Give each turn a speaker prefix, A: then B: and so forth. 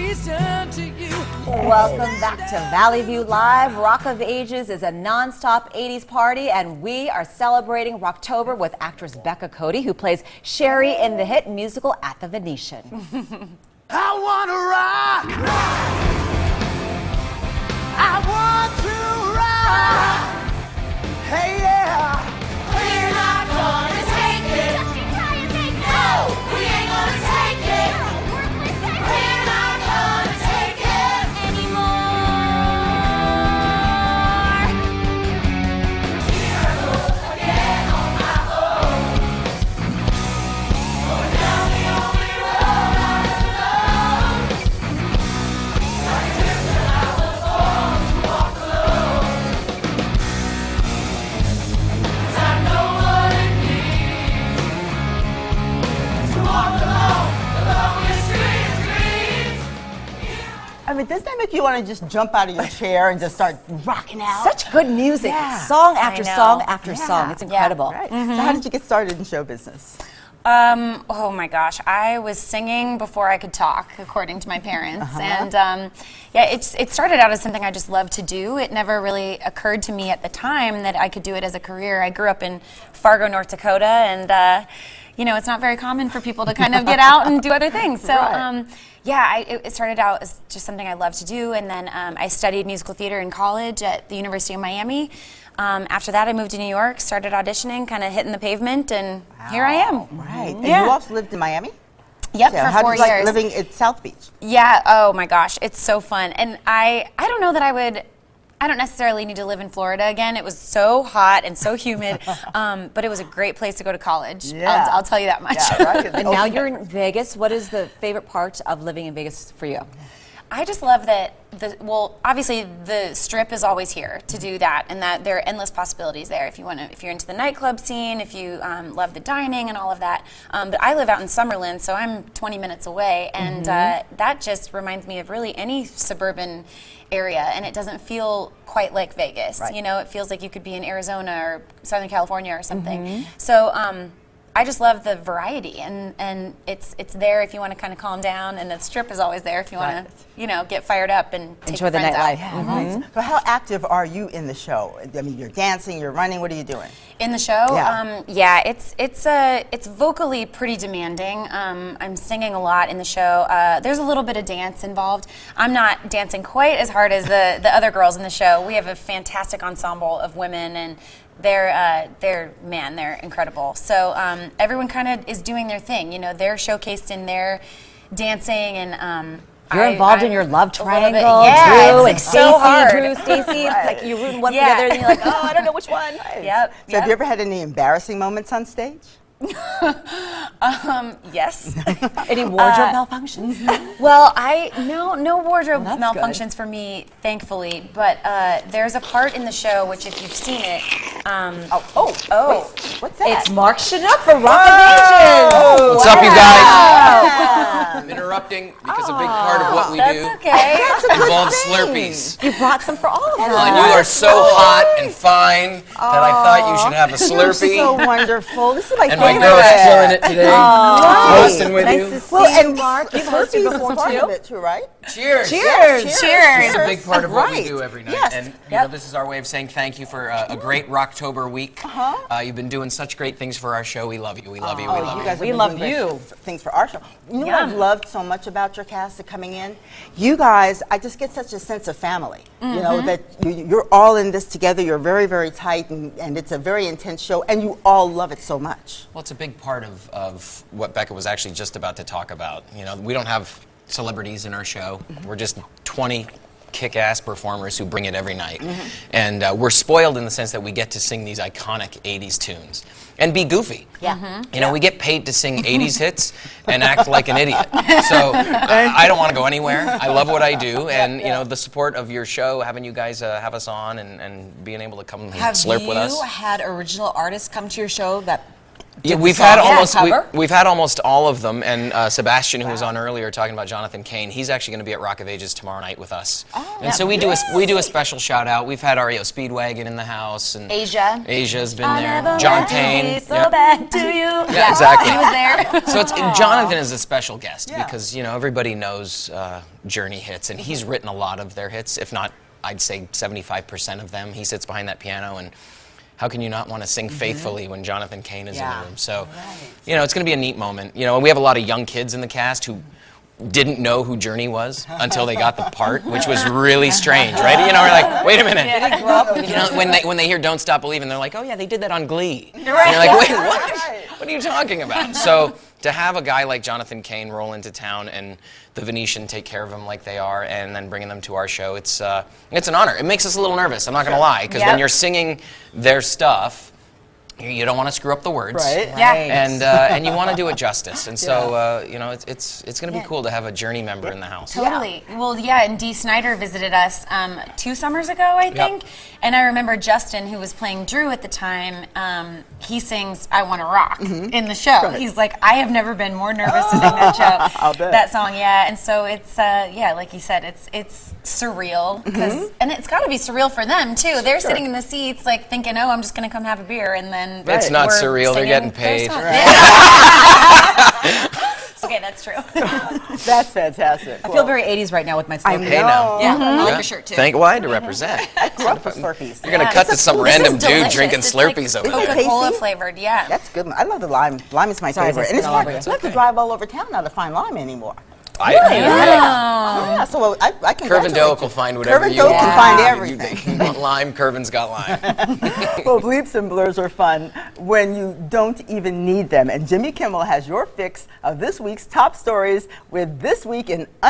A: Welcome back to Valley View Live. Rock of Ages is a non-stop 80s party, and we are celebrating Rocktober with actress Becca Kotte, who plays Sherry in the hit musical At the Venetian.
B: I wanna rock. I want to rock. Hey, yeah. We're not gonna take it. No, we ain't gonna take it. We're not gonna take it anymore. Here I go again on my own. Going down the only road I know. Like this that I was born to walk alone. 'Cause I know what it means to walk alone the lonely streets of dreams.
C: I mean, doesn't that make you want to just jump out of your chair and just start rocking out?
A: Such good music,
C: Yeah.
A: song after
D: I know.
A: song after
C: Yeah.
A: song. It's incredible.
C: Right. So how did you get started in show business?
D: Oh my gosh, I was singing before I could talk, according to my parents. And yeah, it started out as something I just loved to do. It never really occurred to me at the time that I could do it as a career. I grew up in Fargo, North Dakota, and you know, it's not very common for people to kind of get out and do other things. So
C: Right.
D: yeah, it started out as just something I loved to do, and then I studied musical theater in college at the University of Miami. After that, I moved to New York, started auditioning, kind of hitting the pavement, and here I am.
C: Right. And
D: Yeah.
C: you also lived in Miami?
D: Yep,
C: Yeah.
D: for
C: How
D: 4
C: did you like
D: years.
C: living at South Beach?
D: Yeah, oh my gosh, it's so fun. And I don't know that I don't necessarily need to live in Florida again. It was so hot and so humid, but it was a great place to go to college.
C: Yeah.
D: I'll tell you that much.
C: Yeah, right.
A: And now you're in Vegas. What is the favorite part of living in Vegas for you?
D: I just love that well, obviously the Strip is always here to do that, and that there are endless possibilities there. If you're into the nightclub scene, if you love the dining and all of that. But I live out in Summerlin, so I'm 20 minutes away, and that just reminds me of really any suburban area, and it doesn't feel quite like Vegas.
C: Right.
D: You know, it feels like you could be in Arizona or Southern California or something. So I just love the variety, and it's there if you want to kind of calm down, and the Strip is always there if you want to, you know, get fired up and take
A: Enjoy
D: your
A: the
D: friends
A: nightlife.
D: out.
C: Right. So how active are you in the show? I mean, you're dancing, you're running, what are you doing?
D: In the show,
C: Yeah.
D: yeah, it's vocally pretty demanding. I'm singing a lot in the show. There's a little bit of dance involved. I'm not dancing quite as hard as the other girls in the show. We have a fantastic ensemble of women, and they're incredible. So everyone kind of is doing their thing. You know, they're showcased in their dancing, and
A: You're involved in your love
D: a little bit.
A: triangle,
D: Yeah,
A: Drew,
D: it's
A: and
D: so hard.
A: Drew, Stacy. It's like you're rooting one
D: Yeah.
A: together, and you're like, oh, I don't know which one.
D: Yep.
C: So have you ever had any embarrassing moments on stage?
D: Yes.
A: Any wardrobe malfunctions?
D: Well, no wardrobe
A: Well, that's
D: malfunctions for me, thankfully. But there's a part in the show which, if you've seen it,
C: Wait, what's that?
A: It's Mark Chinook for Rock of Ages.
E: What's up, you guys? I'm interrupting because a big part of what we
D: that's
E: do
D: okay.
E: involves Slurpees.
A: You brought some for all of us.
E: And you are so hot and fine that I thought you should have a Slurpee.
C: So wonderful. This is my
E: And my
C: favorite.
E: girl's killing it today. Roasting with
A: Nice
E: you.
A: to see
C: Well,
A: you,
C: and
A: Mark. You've
C: Slurpees
A: hosted
C: is
A: before,
C: part
A: too.
C: of it too, right?
E: Cheers.
A: Cheers.
D: Cheers.
E: It's a big part of what we
C: Right.
E: do every night.
C: Yes.
E: And you know, this is our way of saying thank you for a great Rocktober week. You've been doing such great things for our show. We love you. We love you. We love
C: You
E: you.
C: guys have
A: We
C: been
A: love
C: doing great
A: you.
C: things for our show. You know what I've
D: Yeah.
C: loved so much about your cast coming in? You guys, I just get such a sense of family. You know, that you're all in this together. You're very, very tight, and it's a very intense show, and you all love it so much.
E: Well, it's a big part of what Becca was actually just about to talk about. You know, we don't have celebrities in our show. We're just 20 kick-ass performers who bring it every night. And we're spoiled in the sense that we get to sing these iconic 80s tunes and be goofy.
A: Yeah.
E: You know, we get paid to sing 80s hits and act like an idiot. So I don't want to go anywhere. I love what I do. And, you know, the support of your show, having you guys have us on and being able to come and
F: Have
E: slurp with us.
F: you had original artists come to your show that
E: Yeah,
A: the
E: we've
A: song.
E: had
A: Yeah,
E: almost
A: cover.
E: we've had almost all of them, and Sebastian, who was on earlier talking about Jonathan Cain, he's actually going to be at Rock of Ages tomorrow night with us. And so we do a special shout out. We've had REO Speedwagon in the house, and
D: Asia.
E: Asia's been
D: I
E: there.
D: never
E: John
D: meant to
E: Payne.
D: be so bad to you.
E: Yeah, exactly.
D: He was there.
E: So it's Jonathan is a special guest
C: Yeah.
E: because everybody knows Journey hits, and he's written a lot of their hits, if not, I'd say 75% of them. He sits behind that piano, and how can you not want to sing faithfully when Jonathan Cain is in
A: Yeah.
E: the room? So, it's going to be a neat moment. And we have a lot of young kids in the cast who didn't know who Journey was until they got the part, which was really strange, right? We're like, wait a minute. When they hear "Don't Stop Believing," they're like, oh yeah, they did that on Glee. And you're like, wait, what? What are you talking about? So to have a guy like Jonathan Cain roll into town and the Venetian take care of him like they are, and then bringing them to our show, it's an honor. It makes us a little nervous. I'm not going to lie, because when you're singing their stuff, you don't want to screw up the words,
C: Right.
D: Yeah.
E: and you want to do it justice. And so it's going to be cool to have a Journey member in the house.
D: Totally. Well, yeah, and Dee Snider visited us 2 summers ago, I think. And I remember Justin, who was playing Drew at the time, he sings "I Wanna Rock" in the show.
C: Right.
D: He's like, I have never been more nervous to sing that show.
C: I'll bet.
D: That song, yeah. And so it's, like you said, it's surreal. And it's got to be surreal for them, too. They're sitting in the seats, like, thinking, oh, I'm just going to come have a beer. And then
E: It's not
D: we're
E: surreal. They're
D: singing
E: getting paid.
D: their song. Okay, that's true.
C: That's fantastic.
A: I feel very 80s right now with my
C: I
A: Slurpee.
E: Hey, now.
A: Yeah, I like
E: Yeah.
A: your shirt too.
E: Thank why to represent.
C: grew up with Slurpees.
E: You're gonna cut to some random dude
D: Delicious.
E: drinking
D: It's
E: Slurpees
D: like
E: over there.
D: Coca-Cola
C: Tasty?
D: flavored, yeah.
C: That's good. I love the lime. Lime is my
A: Sorry,
C: favorite.
A: I
C: And it's
A: spit all
C: hard.
A: over
C: You
A: you.
C: have to drive all over town now to find lime anymore.
E: Yeah.
C: So I can.
E: Curve and Doak will find whatever
C: Curve and
E: you
C: Doak
E: want.
C: can find
E: You
C: everything.
E: want lime, Curvin's got lime.
C: Well, bleeps and blurs are fun when you don't even need them. And Jimmy Kimmel has your fix of this week's top stories with This Week in